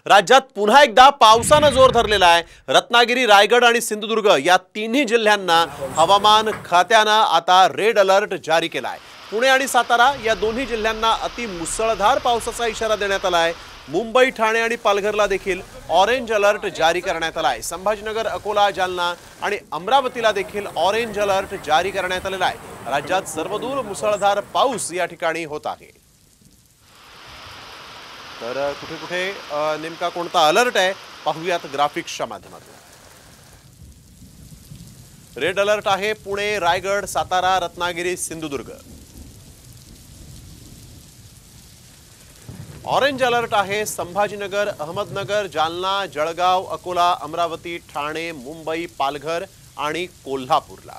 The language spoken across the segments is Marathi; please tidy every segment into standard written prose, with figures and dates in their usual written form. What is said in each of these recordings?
राज्यात पुन्हा एकदा पावसाने जोर धरलेला आहे। रत्नागिरी, रायगड आणि सिंधुदुर्ग या तिन्ही जिल्ह्यांना हवामान खात्याने आता रेड अलर्ट जारी केला आहे। पुणे आणि सातारा या दोन्ही जिल्ह्यांना अति मुसळधार पावसाचा इशारा देण्यात आला आहे। मुंबई, ठाणे आणि पालघरला देखील ऑरेंज अलर्ट जारी करण्यात आला आहे। संभाजीनगर, अकोला, जालना आणि अमरावतीला देखील ऑरेंज अलर्ट जारी करण्यात आलेला आहे। राज्यात सर्वदूर मुसळधार पाऊस या ठिकाणी होत आहे। तर कुठे कुठे नेमका कोणता अलर्ट आहे पाहूयात ग्राफिक्सच्या माध्यमातून। रेड अलर्ट आहे पुणे, रायगड, सातारा, रत्नागिरी, सिंधुदुर्ग। ऑरेंज अलर्ट आहे संभाजीनगर, अहमदनगर, जालना, जळगाव, अकोला, अमरावती, ठाणे, मुंबई, पालघर आणि कोल्हापूरला।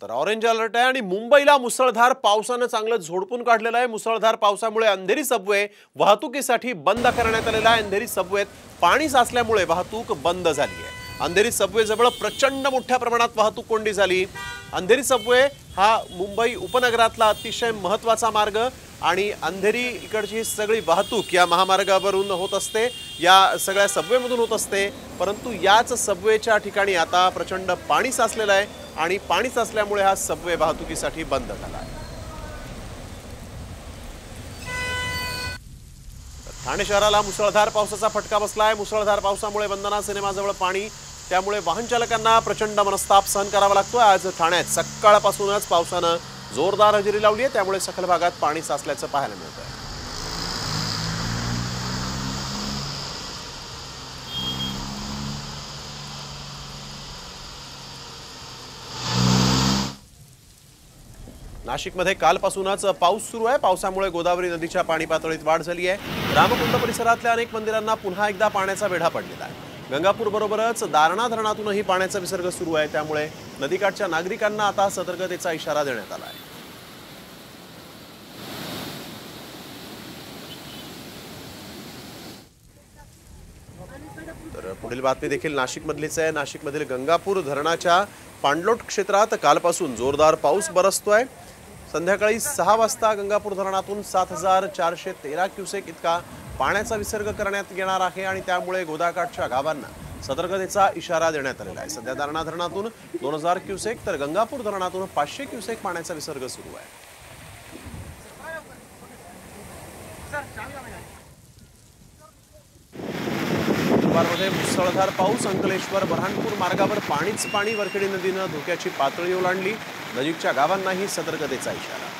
तर ऑरेंज अलर्ट आहे आणि मुंबईला मुसळधार पावसाने चांगलं झोडपून काढलेलं आहे। मुसळधार पावसामुळे अंधेरी सबवे वाहतुकीसाठी बंद करण्यात आलेला आहे। अंधेरी सबवेत पाणी साचल्यामुळे वाहतूक बंद झाली आहे। अंधेरी सबवे जवळ प्रचंड मोठ्या प्रमाणात वाहतूक कोंडी झाली। अंधेरी सबवे हा मुंबई उपनगरातला अतिशय महत्त्वाचा मार्ग आणि अंधेरी इकडची सगळी वाहतूक या महामार्गावरून होत असते, या सगळ्या सबवेमधून होत असते। परंतु याच सबवेच्या ठिकाणी आता प्रचंड पाणी साचलेलं आहे आणि पाणी साचल्यामुळे हा सबवे वाहतुकीसाठी बंद झाला आहे। ठाणे शहराला मुसळधार पावसाचा फटका बसलाय। मुसळधार पावसामुळे वंदना सिनेमाजवळ पाणी, त्यामुळे वाहन चालकांना प्रचंड मनस्ताप सहन करावा लागतोय। आज ठाण्यात सकाळपासूनच पावसाने जोरदार हजेरी लावली आहे, त्यामुळे सखल भागात पाणी साचल्याचं पाहायला मिळतंय। नाशिकमध्ये कालपासूनच पाऊस सुरू आहे। पावसामुळे गोदावरी नदीच्या पाणी पातळीत वाढ झाली आहे। रामकुंड परिसरातल्या अनेक मंदिरांना पुन्हा एकदा पाण्याचा वेढा पडलेला आहे। गंगापूर बरोबरच दारणा धरणातूनही पाण्याचा विसर्ग सुरू आहे, त्यामुळे नदीकाठच्या नागरिकांना आता सतर्कतेचा इशारा देण्यात आला आहे। तर पुढील बातमी देखील नाशिकमधलीच आहे। नाशिकमधील गंगापूर धरणाच्या पाणलोट क्षेत्रात कालपासून जोरदार पाऊस बरसतोय। संध्याकाळी 6 वाजता गंगापूर धरणातून 7413 क्युसेक इतका पाण्याचा विसर्ग करण्यात येणार आहे आणि त्यामुळे गोदाकाठच्या गावांना सतर्कतेचा इशारा देण्यात आलेला आहे। सध्या दारणा धरणातून 2000 क्युसेक तर गंगापूर धरणातून 500 क्युसेक पाण्याचा विसर्ग सुरू आहे। नंदुरबारमध्ये मुसळधार पाऊस, अंकलेश्वर बऱ्हाणपूर मार्गावर पाणीच पाणी। वरखेडी नदीनं धोक्याची पातळी ओलांडली, नजीकच्या गावांनाही सतर्कतेचा इशारा।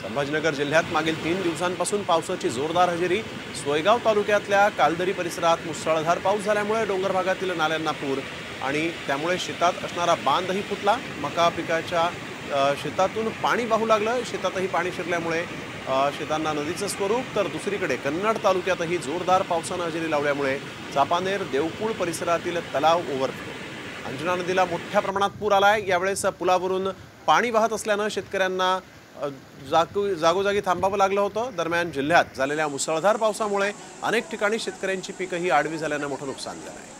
संभाजीनगर जिल्ह्यात मागील 3 दिवसांपासून पावसाची जोरदार हजेरी। सोयगाव तालुक्यातल्या कालदरी परिसरात मुसळधार पाऊस झाल्यामुळे डोंगर भागातील नाल्यांना पूर आणि त्यामुळे शेतात असणारा बांधही फुटला। मका पिकाच्या शेतातून पाणी वाहू लागलं, शेतातही पाणी शिरल्यामुळे शेतांना नदीचं स्वरूप। तर दुसरीकडे कन्नड तालुक्यातही जोरदार पावसाने हजेरी लावल्यामुळे चापानेर, देवकुळ परिसरातील तलाव ओव्हरफ्लो। अंजना नदीला मोठ्या प्रमाणात पूर आलाय। यावेळेस पुलावरून पाणी वाहत असल्याने शेतकऱ्यांना जागोजागी थांबावं लागलं होतं। दरम्यान जिल्ह्यात झालेल्या मुसळधार पावसामुळे अनेक ठिकाणी शेतकऱ्यांची पीकही आडवी झाल्याने मोठं नुकसान झालं आहे।